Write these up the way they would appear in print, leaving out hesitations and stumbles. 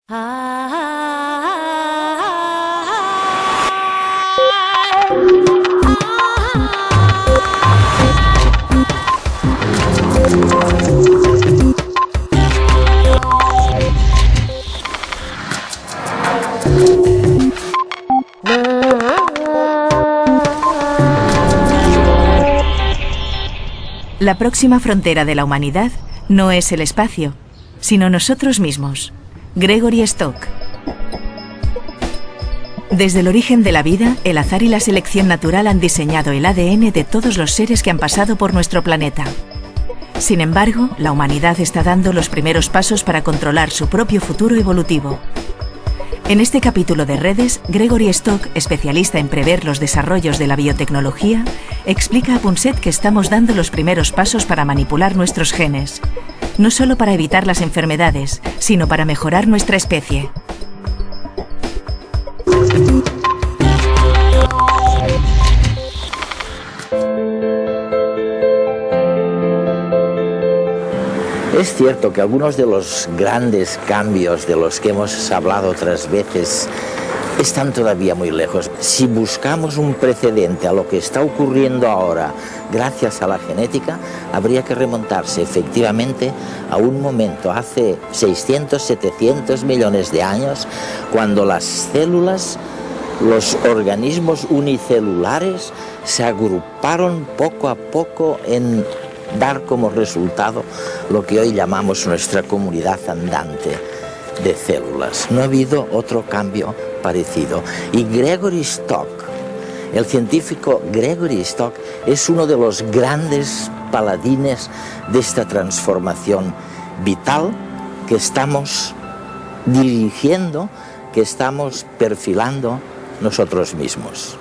La próxima frontera de la humanidad no es el espacio, sino nosotros mismos. Gregory Stock. Desde el origen de la vida, el azar y la selección natural han diseñado el ADN de todos los seres que han pasado por nuestro planeta. Sin embargo, la humanidad está dando los primeros pasos para controlar su propio futuro evolutivo. En este capítulo de Redes, Gregory Stock, especialista en prever los desarrollos de la biotecnología, explica a Punset que estamos dando los primeros pasos para manipular nuestros genes, no solo para evitar las enfermedades, sino para mejorar nuestra especie. Es cierto que algunos de los grandes cambios de los que hemos hablado otras veces están todavía muy lejos. Si buscamos un precedente a lo que está ocurriendo ahora gracias a la genética, habría que remontarse efectivamente a un momento hace 600, 700 millones de años, cuando las células, los organismos unicelulares, se agruparon poco a poco en dar como resultado lo que hoy llamamos nuestra comunidad andante de células. No ha habido otro cambio parecido. Y Gregory Stock, el científico Gregory Stock, es uno de los grandes paladines de esta transformación vital que estamos dirigiendo, que estamos perfilando nosotros mismos.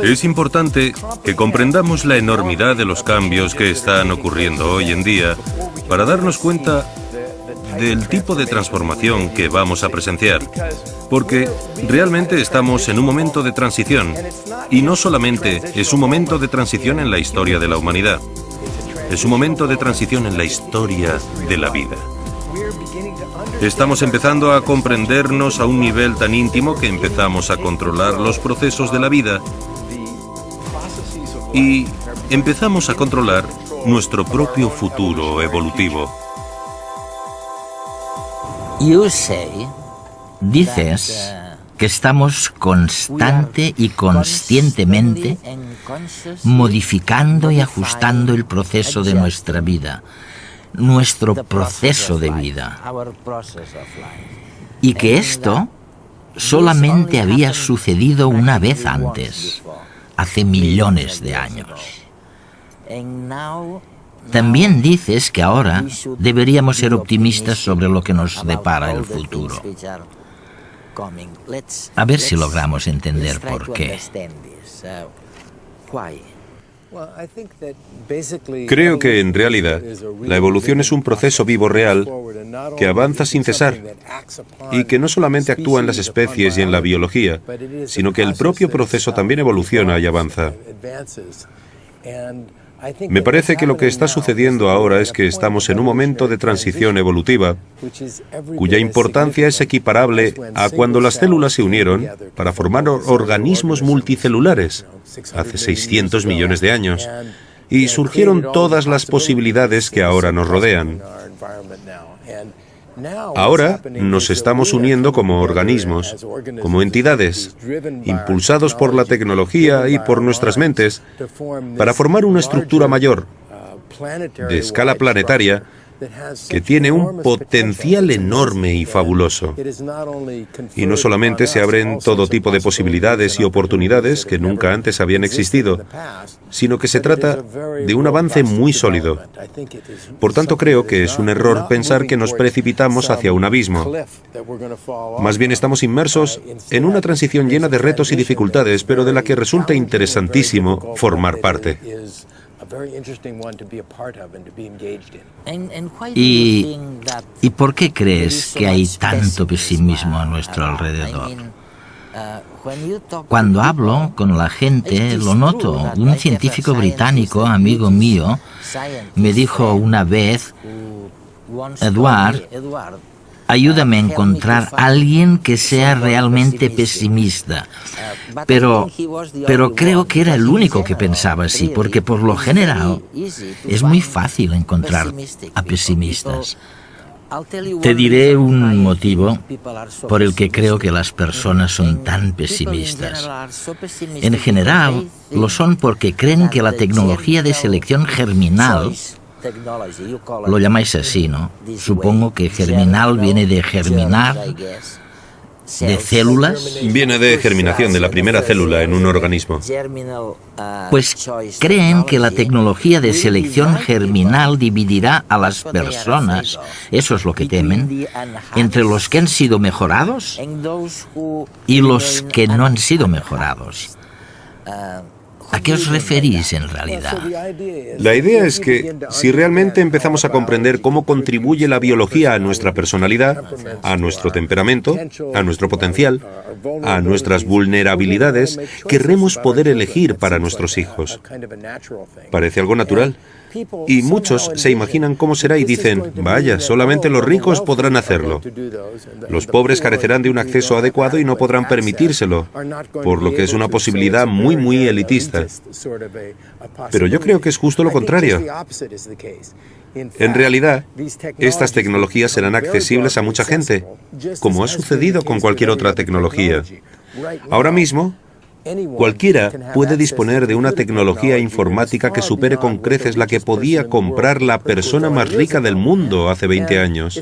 Es importante que comprendamos la enormidad de los cambios que están ocurriendo hoy en día para darnos cuenta del tipo de transformación que vamos a presenciar, porque realmente estamos en un momento de transición, y no solamente es un momento de transición en la historia de la humanidad, es un momento de transición en la historia de la vida. Estamos empezando a comprendernos a un nivel tan íntimo que empezamos a controlar los procesos de la vida y empezamos a controlar nuestro propio futuro evolutivo. Dices que estamos constante y conscientemente modificando y ajustando el proceso de nuestra vida, nuestro proceso de vida, y que esto solamente había sucedido una vez antes, hace millones de años. También dices que ahora deberíamos ser optimistas sobre lo que nos depara el futuro. A ver si logramos entender por qué. Creo que, en realidad, la evolución es un proceso vivo real que avanza sin cesar y que no solamente actúa en las especies y en la biología, sino que el propio proceso también evoluciona y avanza. Me parece que lo que está sucediendo ahora es que estamos en un momento de transición evolutiva, cuya importancia es equiparable a cuando las células se unieron para formar organismos multicelulares, hace 600 millones de años, y surgieron todas las posibilidades que ahora nos rodean. Ahora nos estamos uniendo como organismos, como entidades, impulsados por la tecnología y por nuestras mentes, para formar una estructura mayor, de escala planetaria, que tiene un potencial enorme y fabuloso. Y no solamente se abren todo tipo de posibilidades y oportunidades que nunca antes habían existido, sino que se trata de un avance muy sólido. Por tanto, creo que es un error pensar que nos precipitamos hacia un abismo. Más bien estamos inmersos en una transición llena de retos y dificultades, pero de la que resulta interesantísimo formar parte. ¿Y por qué crees que hay tanto pesimismo a nuestro alrededor? Cuando hablo con la gente, lo noto. Un científico británico, amigo mío, me dijo una vez: Eduard, ayúdame a encontrar a alguien que sea realmente pesimista. Pero creo que era el único que pensaba así, porque por lo general es muy fácil encontrar a pesimistas. Te diré un motivo por el que creo que las personas son tan pesimistas. En general, lo son porque creen que la tecnología de selección germinal, lo llamáis así, ¿no? Supongo que germinal viene de germinar, de células. Viene de germinación, de la primera célula en un organismo. Pues creen que la tecnología de selección germinal dividirá a las personas, eso es lo que temen, entre los que han sido mejorados y los que no han sido mejorados. ¿A qué os referís en realidad? La idea es que si realmente empezamos a comprender cómo contribuye la biología a nuestra personalidad, a nuestro temperamento, a nuestro potencial, a nuestras vulnerabilidades, querremos poder elegir para nuestros hijos. Parece algo natural. Y muchos se imaginan cómo será y dicen: vaya, solamente los ricos podrán hacerlo. Los pobres carecerán de un acceso adecuado y no podrán permitírselo, por lo que es una posibilidad muy, muy elitista. Pero yo creo que es justo lo contrario. En realidad, estas tecnologías serán accesibles a mucha gente, como ha sucedido con cualquier otra tecnología. Ahora mismo, cualquiera puede disponer de una tecnología informática que supere con creces la que podía comprar la persona más rica del mundo hace 20 años.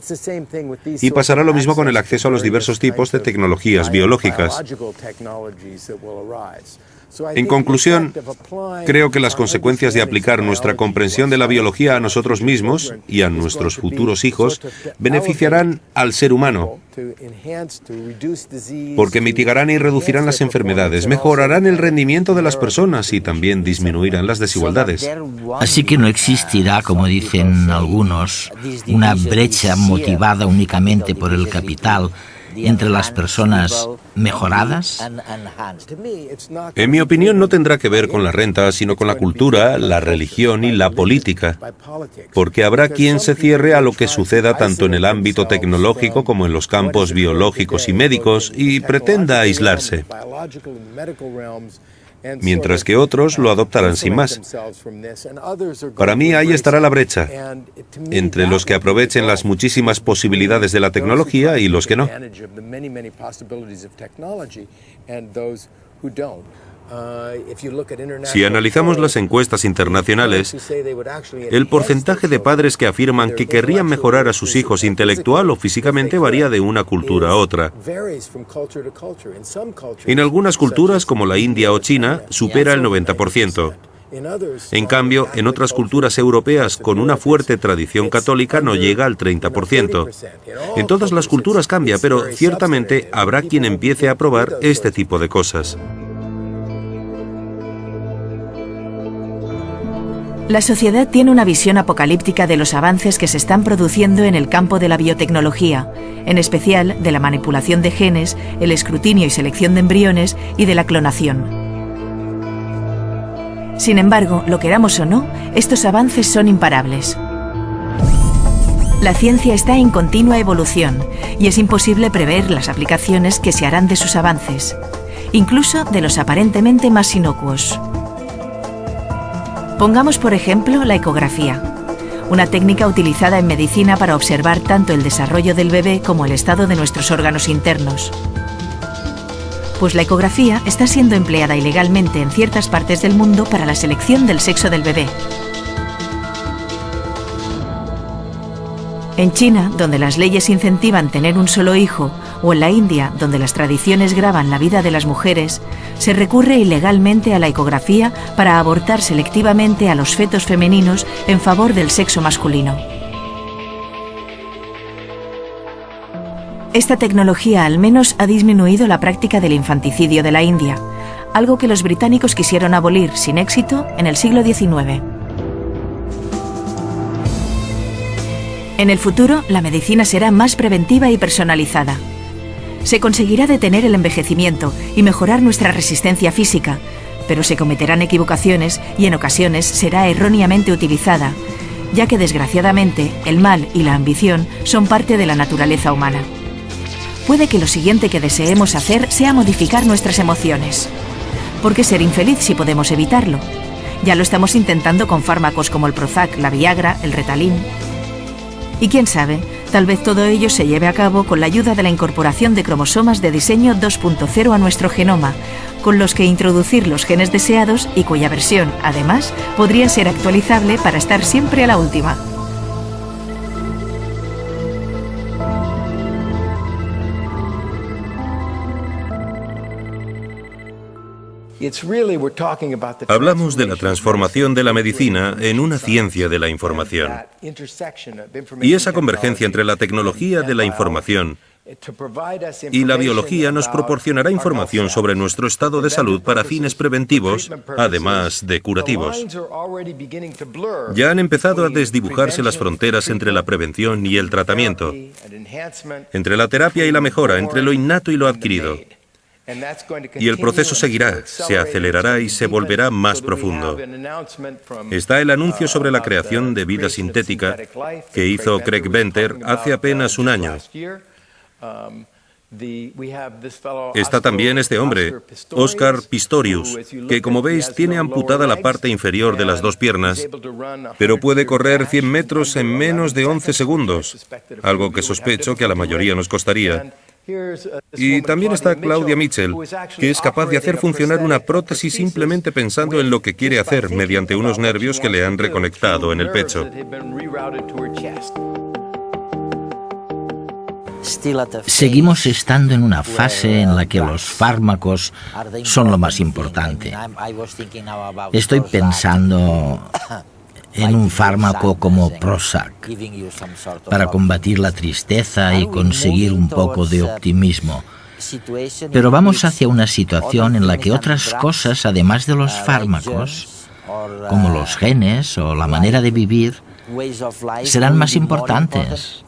Y pasará lo mismo con el acceso a los diversos tipos de tecnologías biológicas. En conclusión, creo que las consecuencias de aplicar nuestra comprensión de la biología a nosotros mismos y a nuestros futuros hijos beneficiarán al ser humano, porque mitigarán y reducirán las enfermedades, mejorarán el rendimiento de las personas y también disminuirán las desigualdades. Así que no existirá, como dicen algunos, una brecha motivada únicamente por el capital entre las personas mejoradas. En mi opinión, no tendrá que ver con la renta, sino con la cultura, la religión y la política, porque habrá quien se cierre a lo que suceda tanto en el ámbito tecnológico como en los campos biológicos y médicos y pretenda aislarse, mientras que otros lo adoptarán sin más. Para mí ahí estará la brecha, entre los que aprovechen las muchísimas posibilidades de la tecnología y los que no. Si analizamos las encuestas internacionales, el porcentaje de padres que afirman que querrían mejorar a sus hijos intelectual o físicamente varía de una cultura a otra. En algunas culturas, como la India o China, supera el 90%. En cambio, en otras culturas europeas con una fuerte tradición católica no llega al 30%. En todas las culturas cambia, pero ciertamente habrá quien empiece a probar este tipo de cosas. La sociedad tiene una visión apocalíptica de los avances que se están produciendo en el campo de la biotecnología, en especial de la manipulación de genes, el escrutinio y selección de embriones y de la clonación. Sin embargo, lo queramos o no, estos avances son imparables. La ciencia está en continua evolución y es imposible prever las aplicaciones que se harán de sus avances, incluso de los aparentemente más inocuos. Pongamos por ejemplo la ecografía, una técnica utilizada en medicina para observar tanto el desarrollo del bebé como el estado de nuestros órganos internos. Pues la ecografía está siendo empleada ilegalmente en ciertas partes del mundo para la selección del sexo del bebé. En China, donde las leyes incentivan tener un solo hijo, o en la India, donde las tradiciones graban la vida de las mujeres, se recurre ilegalmente a la ecografía para abortar selectivamente a los fetos femeninos en favor del sexo masculino. Esta tecnología al menos ha disminuido la práctica del infanticidio de la India, algo que los británicos quisieron abolir sin éxito en el siglo XIX. En el futuro, la medicina será más preventiva y personalizada. Se conseguirá detener el envejecimiento y mejorar nuestra resistencia física, pero se cometerán equivocaciones y en ocasiones será erróneamente utilizada, ya que desgraciadamente el mal y la ambición son parte de la naturaleza humana. Puede que lo siguiente que deseemos hacer sea modificar nuestras emociones. ¿Por qué ser infeliz si podemos evitarlo? Ya lo estamos intentando con fármacos como el Prozac, la Viagra, el Ritalin. Y quién sabe, tal vez todo ello se lleve a cabo con la ayuda de la incorporación de cromosomas de diseño 2.0 a nuestro genoma, con los que introducir los genes deseados y cuya versión, además, podría ser actualizable para estar siempre a la última. Hablamos de la transformación de la medicina en una ciencia de la información. Y esa convergencia entre la tecnología de la información y la biología nos proporcionará información sobre nuestro estado de salud para fines preventivos, además de curativos. Ya han empezado a desdibujarse las fronteras entre la prevención y el tratamiento, entre la terapia y la mejora, entre lo innato y lo adquirido. Y el proceso seguirá, se acelerará y se volverá más profundo. Está el anuncio sobre la creación de vida sintética que hizo Craig Venter hace apenas un año. Está también este hombre, Oscar Pistorius, que como veis tiene amputada la parte inferior de las dos piernas, pero puede correr 100 metros en menos de 11 segundos, algo que sospecho que a la mayoría nos costaría. Y también está Claudia Mitchell, que es capaz de hacer funcionar una prótesis simplemente pensando en lo que quiere hacer mediante unos nervios que le han reconectado en el pecho. Seguimos estando en una fase en la que los fármacos son lo más importante. Estoy pensando en un fármaco como Prozac para combatir la tristeza y conseguir un poco de optimismo. Pero vamos hacia una situación en la que otras cosas, además de los fármacos, como los genes o la manera de vivir, serán más importantes.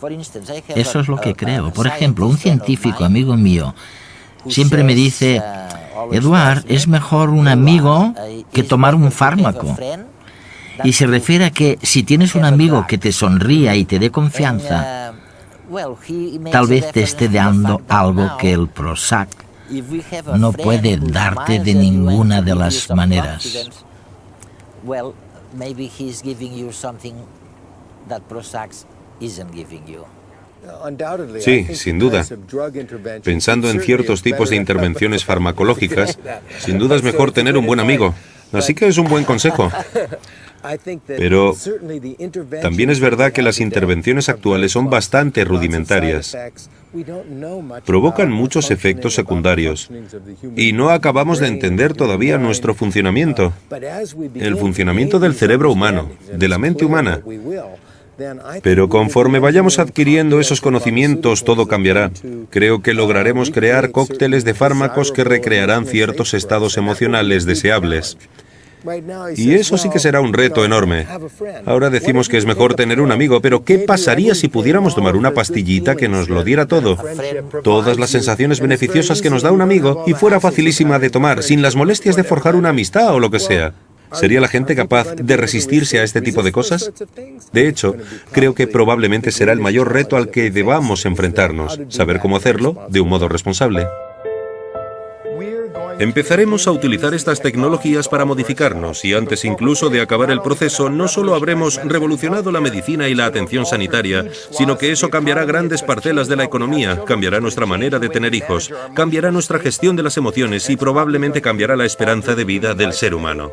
Eso es lo que creo. Por ejemplo, un científico amigo mío siempre me dice: Eduard, es mejor un amigo que tomar un fármaco. Y se refiere a que si tienes un amigo que te sonría y te dé confianza, tal vez te esté dando algo que el Prozac no puede darte de ninguna de las maneras. Sí, sin duda. Pensando en ciertos tipos de intervenciones farmacológicas, sin duda es mejor tener un buen amigo. Así que es un buen consejo. Pero también es verdad que las intervenciones actuales son bastante rudimentarias. Provocan muchos efectos secundarios y no acabamos de entender todavía nuestro funcionamiento, el funcionamiento del cerebro humano, de la mente humana. Pero conforme vayamos adquiriendo esos conocimientos, todo cambiará. Creo que lograremos crear cócteles de fármacos que recrearán ciertos estados emocionales deseables. Y eso sí que será un reto enorme. Ahora decimos que es mejor tener un amigo, pero ¿qué pasaría si pudiéramos tomar una pastillita que nos lo diera todo? Todas las sensaciones beneficiosas que nos da un amigo y fuera facilísima de tomar, sin las molestias de forjar una amistad o lo que sea. ¿Sería la gente capaz de resistirse a este tipo de cosas? De hecho, creo que probablemente será el mayor reto al que debamos enfrentarnos, saber cómo hacerlo de un modo responsable. Empezaremos a utilizar estas tecnologías para modificarnos y antes incluso de acabar el proceso no solo habremos revolucionado la medicina y la atención sanitaria, sino que eso cambiará grandes parcelas de la economía, cambiará nuestra manera de tener hijos, cambiará nuestra gestión de las emociones y probablemente cambiará la esperanza de vida del ser humano.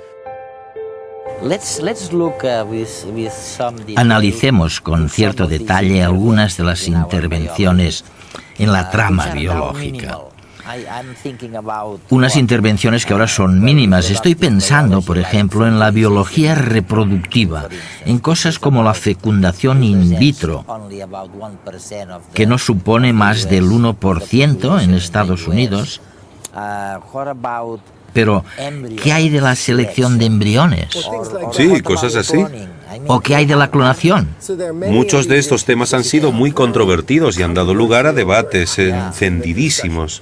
Analicemos con cierto detalle algunas de las intervenciones en la trama biológica. Unas intervenciones que ahora son mínimas. Estoy pensando, por ejemplo, en la biología reproductiva, en cosas como la fecundación in vitro, que no supone más del 1% en Estados Unidos. Pero, ¿qué hay de la selección de embriones? Sí, cosas así. ¿O qué hay de la clonación? Muchos de estos temas han sido muy controvertidos y han dado lugar a debates encendidísimos.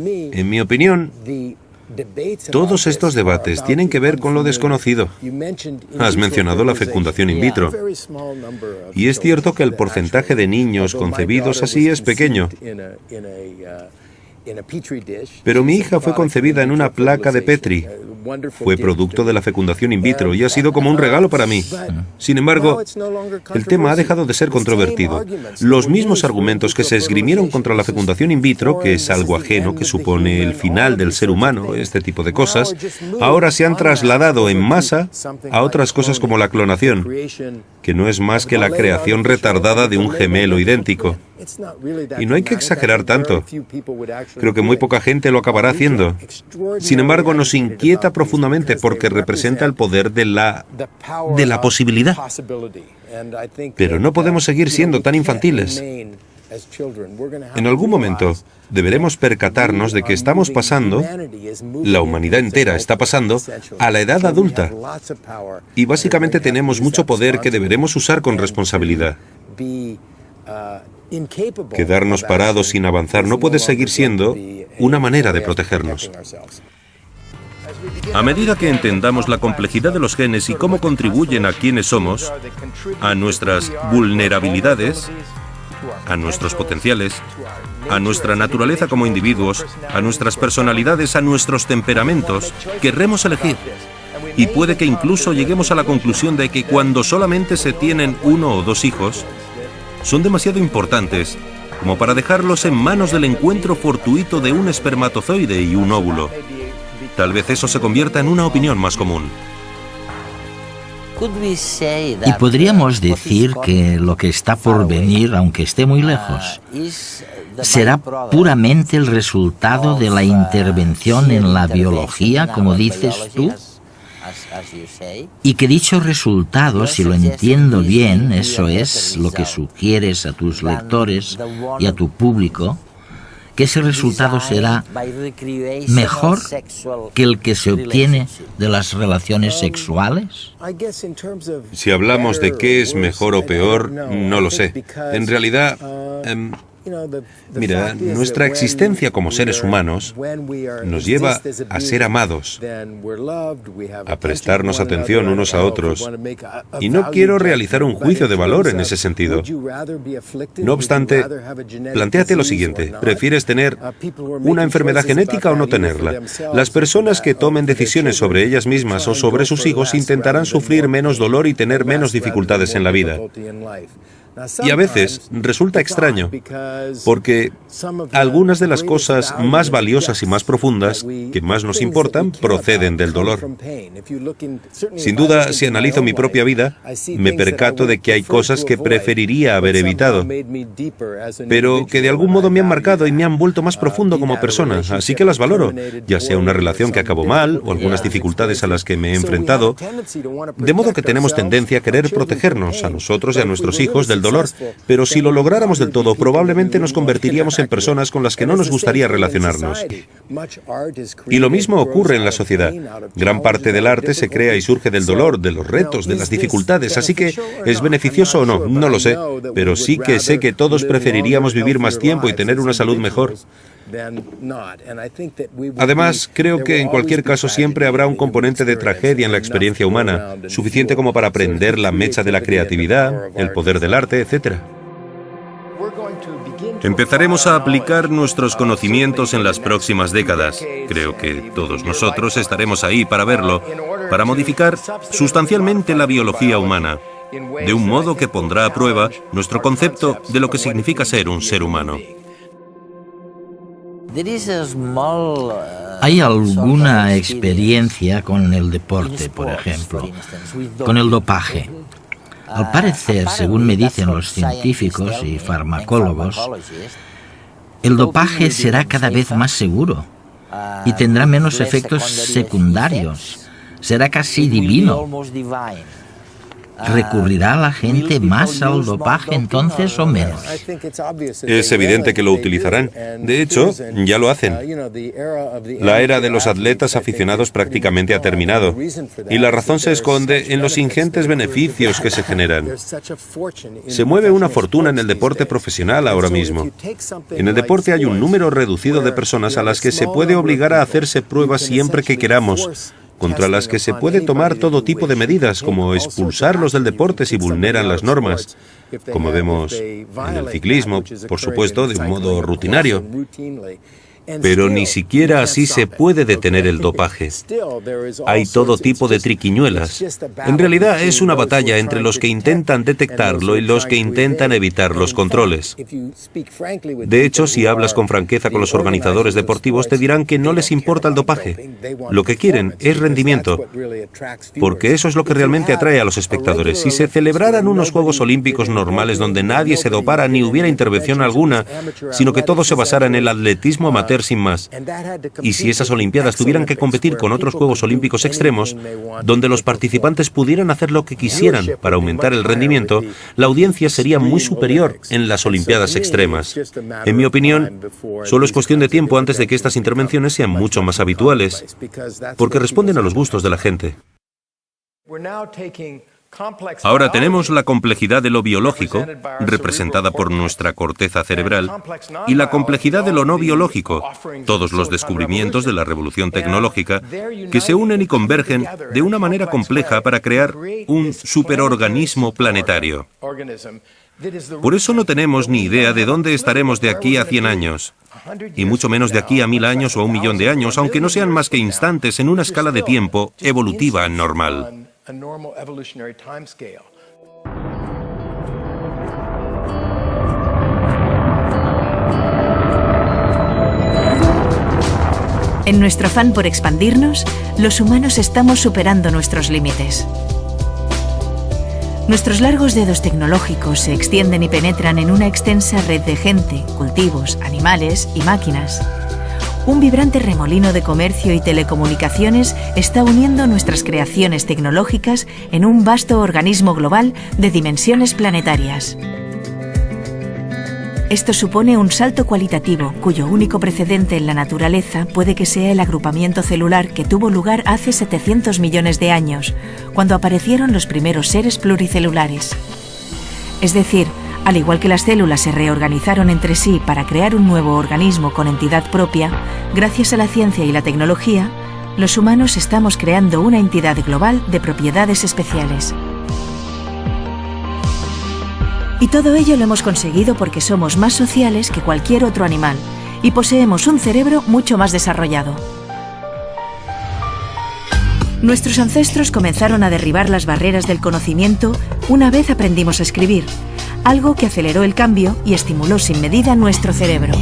En mi opinión, todos estos debates tienen que ver con lo desconocido. Has mencionado la fecundación in vitro. Y es cierto que el porcentaje de niños concebidos así es pequeño. Pero mi hija fue concebida en una placa de Petri. Fue producto de la fecundación in vitro y ha sido como un regalo para mí. Sin embargo, el tema ha dejado de ser controvertido. Los mismos argumentos que se esgrimieron contra la fecundación in vitro, que es algo ajeno, que supone el final del ser humano, este tipo de cosas, ahora se han trasladado en masa a otras cosas como la clonación, que no es más que la creación retardada de un gemelo idéntico. Y no hay que exagerar tanto. Creo que muy poca gente lo acabará haciendo. Sin embargo, nos inquieta profundamente porque representa el poder de la posibilidad. Pero no podemos seguir siendo tan infantiles. En algún momento deberemos percatarnos de que estamos pasando, la humanidad entera está pasando, a la edad adulta. Y básicamente tenemos mucho poder que deberemos usar con responsabilidad. Quedarnos parados sin avanzar no puede seguir siendo una manera de protegernos. A medida que entendamos la complejidad de los genes y cómo contribuyen a quienes somos, a nuestras vulnerabilidades, a nuestros potenciales, a nuestra naturaleza como individuos, a nuestras personalidades, a nuestros temperamentos, querremos elegir. Y puede que incluso lleguemos a la conclusión de que cuando solamente se tienen 1 o 2 hijos, son demasiado importantes como para dejarlos en manos del encuentro fortuito de un espermatozoide y un óvulo. Tal vez eso se convierta en una opinión más común. Y podríamos decir que lo que está por venir, aunque esté muy lejos, será puramente el resultado de la intervención en la biología, como dices tú, y que dicho resultado, si lo entiendo bien, eso es lo que sugieres a tus lectores y a tu público, que ese resultado será mejor que el que se obtiene de las relaciones sexuales. Si hablamos de qué es mejor o peor, no lo sé. En realidad, mira, nuestra existencia como seres humanos nos lleva a ser amados, a prestarnos atención unos a otros, y no quiero realizar un juicio de valor en ese sentido. No obstante, plantéate lo siguiente: ¿prefieres tener una enfermedad genética o no tenerla? Las personas que tomen decisiones sobre ellas mismas o sobre sus hijos intentarán sufrir menos dolor y tener menos dificultades en la vida. Y a veces resulta extraño, porque algunas de las cosas más valiosas y más profundas, que más nos importan, proceden del dolor. Sin duda, si analizo mi propia vida, me percato de que hay cosas que preferiría haber evitado, pero que de algún modo me han marcado y me han vuelto más profundo como persona, así que las valoro, ya sea una relación que acabó mal o algunas dificultades a las que me he enfrentado, de modo que tenemos tendencia a querer protegernos a nosotros y a nuestros hijos del dolor, pero si lo lográramos del todo, probablemente nos convertiríamos en personas con las que no nos gustaría relacionarnos. Y lo mismo ocurre en la sociedad. Gran parte del arte se crea y surge del dolor, de los retos, de las dificultades, así que ¿es beneficioso o no? No lo sé, pero sí que sé que todos preferiríamos vivir más tiempo y tener una salud mejor. Además, creo que en cualquier caso siempre habrá un componente de tragedia en la experiencia humana, suficiente como para prender la mecha de la creatividad, el poder del arte, etc. Empezaremos a aplicar nuestros conocimientos en las próximas décadas. Creo que todos nosotros estaremos ahí para verlo, para modificar sustancialmente la biología humana, de un modo que pondrá a prueba nuestro concepto de lo que significa ser un ser humano. ¿Hay alguna experiencia con el deporte, por ejemplo, con el dopaje? Al parecer, según me dicen los científicos y farmacólogos, el dopaje será cada vez más seguro y tendrá menos efectos secundarios. Será casi divino. ¿Recurrirá la gente más al dopaje entonces o menos? Es evidente que lo utilizarán. De hecho, ya lo hacen. La era de los atletas aficionados prácticamente ha terminado. Y la razón se esconde en los ingentes beneficios que se generan. Se mueve una fortuna en el deporte profesional ahora mismo. En el deporte hay un número reducido de personas a las que se puede obligar a hacerse pruebas siempre que queramos, contra las que se puede tomar todo tipo de medidas, como expulsarlos del deporte si vulneran las normas, como vemos en el ciclismo, por supuesto, de un modo rutinario. Pero ni siquiera así se puede detener el dopaje. Hay todo tipo de triquiñuelas. En realidad es una batalla entre los que intentan detectarlo y los que intentan evitar los controles. De hecho, si hablas con franqueza con los organizadores deportivos, te dirán que no les importa el dopaje. Lo que quieren es rendimiento, porque eso es lo que realmente atrae a los espectadores. Si se celebraran unos Juegos Olímpicos normales donde nadie se dopara ni hubiera intervención alguna, sino que todo se basara en el atletismo amateur sin más, y si esas Olimpiadas tuvieran que competir con otros Juegos Olímpicos extremos, donde los participantes pudieran hacer lo que quisieran para aumentar el rendimiento, la audiencia sería muy superior en las Olimpiadas extremas. En mi opinión, solo es cuestión de tiempo antes de que estas intervenciones sean mucho más habituales, porque responden a los gustos de la gente. Ahora tenemos la complejidad de lo biológico, representada por nuestra corteza cerebral, y la complejidad de lo no biológico, todos los descubrimientos de la revolución tecnológica, que se unen y convergen de una manera compleja para crear un superorganismo planetario. Por eso no tenemos ni idea de dónde estaremos de aquí a 100 años, y mucho menos de aquí a 1000 años o a 1 millón de años, aunque no sean más que instantes en una escala de tiempo evolutiva normal. En nuestro afán por expandirnos, los humanos estamos superando nuestros límites. Nuestros largos dedos tecnológicos se extienden y penetran en una extensa red de gente, cultivos, animales y máquinas. Un vibrante remolino de comercio y telecomunicaciones está uniendo nuestras creaciones tecnológicas en un vasto organismo global de dimensiones planetarias. Esto supone un salto cualitativo cuyo único precedente en la naturaleza puede que sea el agrupamiento celular que tuvo lugar hace 700 millones de años, cuando aparecieron los primeros seres pluricelulares. Es decir, al igual que las células se reorganizaron entre sí para crear un nuevo organismo con entidad propia, gracias a la ciencia y la tecnología, los humanos estamos creando una entidad global de propiedades especiales. Y todo ello lo hemos conseguido porque somos más sociales que cualquier otro animal y poseemos un cerebro mucho más desarrollado. Nuestros ancestros comenzaron a derribar las barreras del conocimiento una vez aprendimos a escribir, algo que aceleró el cambio y estimuló sin medida nuestro cerebro.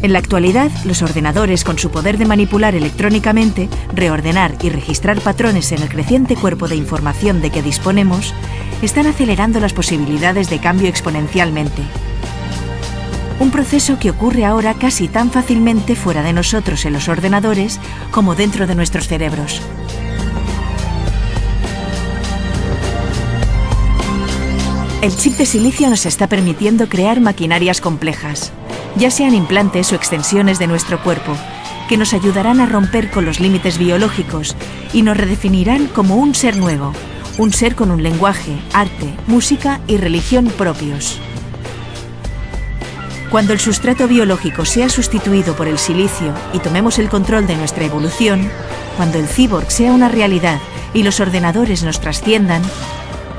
En la actualidad, los ordenadores, con su poder de manipular electrónicamente, reordenar y registrar patrones en el creciente cuerpo de información de que disponemos, están acelerando las posibilidades de cambio exponencialmente. Un proceso que ocurre ahora casi tan fácilmente fuera de nosotros en los ordenadores como dentro de nuestros cerebros. El chip de silicio nos está permitiendo crear maquinarias complejas, ya sean implantes o extensiones de nuestro cuerpo, que nos ayudarán a romper con los límites biológicos y nos redefinirán como un ser nuevo, un ser con un lenguaje, arte, música y religión propios. Cuando el sustrato biológico sea sustituido por el silicio y tomemos el control de nuestra evolución, cuando el cyborg sea una realidad y los ordenadores nos trasciendan,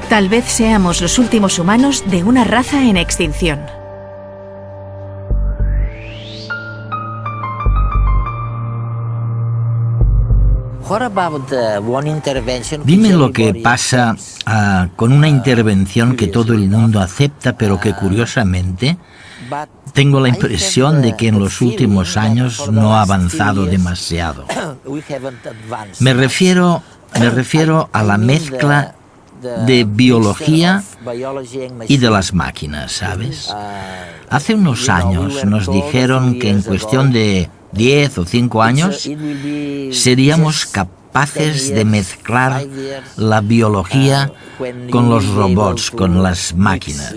tal vez seamos los últimos humanos de una raza en extinción. Dime lo que pasa con una intervención que todo el mundo acepta, pero que curiosamente tengo la impresión de que en los últimos años no ha avanzado demasiado. Me refiero a la mezcla de biología y de las máquinas, ¿sabes? Hace unos años nos dijeron que en cuestión de 10 o 5 años seríamos capaces de mezclar la biología con los robots, con las máquinas.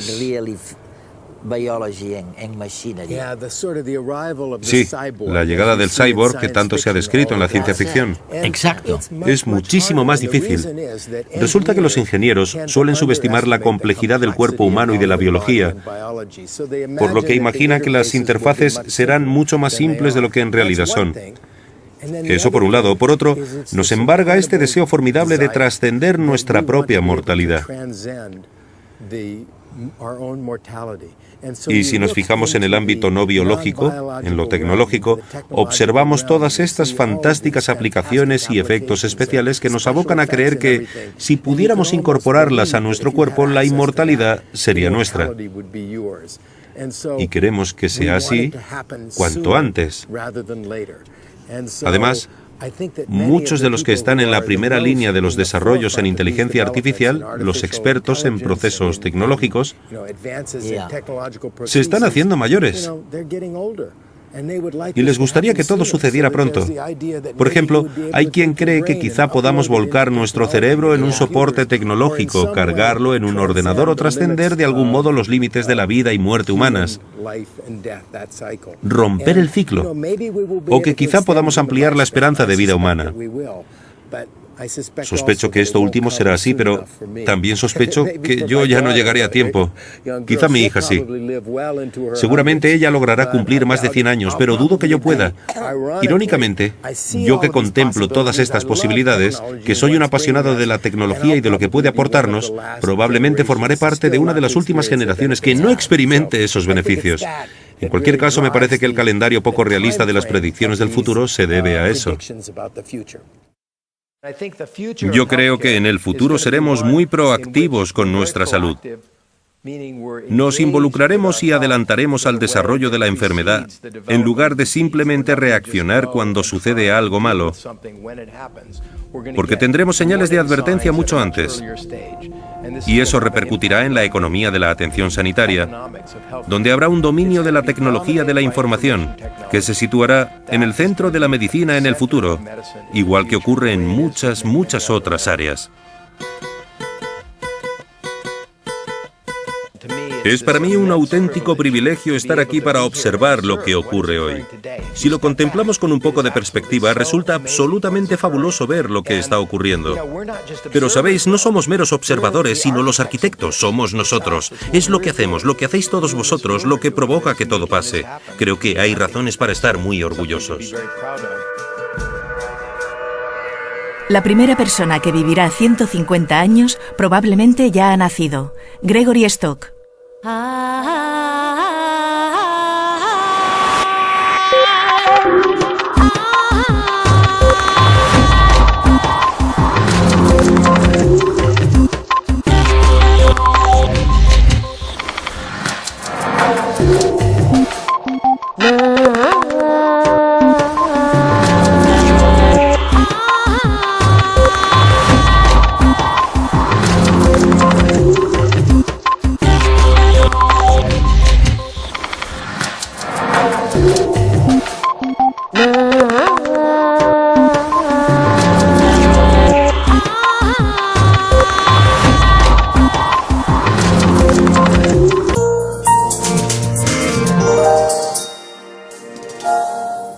Sí, la llegada del cyborg que tanto se ha descrito en la ciencia ficción. Exacto. Es muchísimo más difícil. Resulta que los ingenieros suelen subestimar la complejidad del cuerpo humano y de la biología, por lo que imaginan que las interfaces serán mucho más simples de lo que en realidad son. Eso por un lado. Por otro, nos embarga este deseo formidable de trascender nuestra propia mortalidad. Y si nos fijamos en el ámbito no biológico, en lo tecnológico, observamos todas estas fantásticas aplicaciones y efectos especiales que nos abocan a creer que, si pudiéramos incorporarlas a nuestro cuerpo, la inmortalidad sería nuestra. Y queremos que sea así cuanto antes. Además, muchos de los que están en la primera línea de los desarrollos en inteligencia artificial, los expertos en procesos tecnológicos, se están haciendo mayores. Y les gustaría que todo sucediera pronto. Por ejemplo, hay quien cree que quizá podamos volcar nuestro cerebro en un soporte tecnológico, cargarlo en un ordenador o trascender de algún modo los límites de la vida y muerte humanas. Romper el ciclo. O que quizá podamos ampliar la esperanza de vida humana. Sospecho que esto último será así, pero también sospecho que yo ya no llegaré a tiempo. Quizá mi hija sí. Seguramente ella logrará cumplir más de 100 años, pero dudo que yo pueda. Irónicamente, yo que contemplo todas estas posibilidades, que soy un apasionado de la tecnología y de lo que puede aportarnos, probablemente formaré parte de una de las últimas generaciones que no experimente esos beneficios. En cualquier caso, me parece que el calendario poco realista de las predicciones del futuro se debe a eso. Yo creo que en el futuro seremos muy proactivos con nuestra salud. Nos involucraremos y adelantaremos al desarrollo de la enfermedad, en lugar de simplemente reaccionar cuando sucede algo malo, porque tendremos señales de advertencia mucho antes. Y eso repercutirá en la economía de la atención sanitaria, donde habrá un dominio de la tecnología de la información, que se situará en el centro de la medicina en el futuro, igual que ocurre en muchas otras áreas. Es para mí un auténtico privilegio estar aquí para observar lo que ocurre hoy. Si lo contemplamos con un poco de perspectiva, resulta absolutamente fabuloso ver lo que está ocurriendo. Pero sabéis, no somos meros observadores, sino los arquitectos, somos nosotros. Es lo que hacemos, lo que hacéis todos vosotros, lo que provoca que todo pase. Creo que hay razones para estar muy orgullosos. La primera persona que vivirá 150 años probablemente ya ha nacido. Gregory Stock.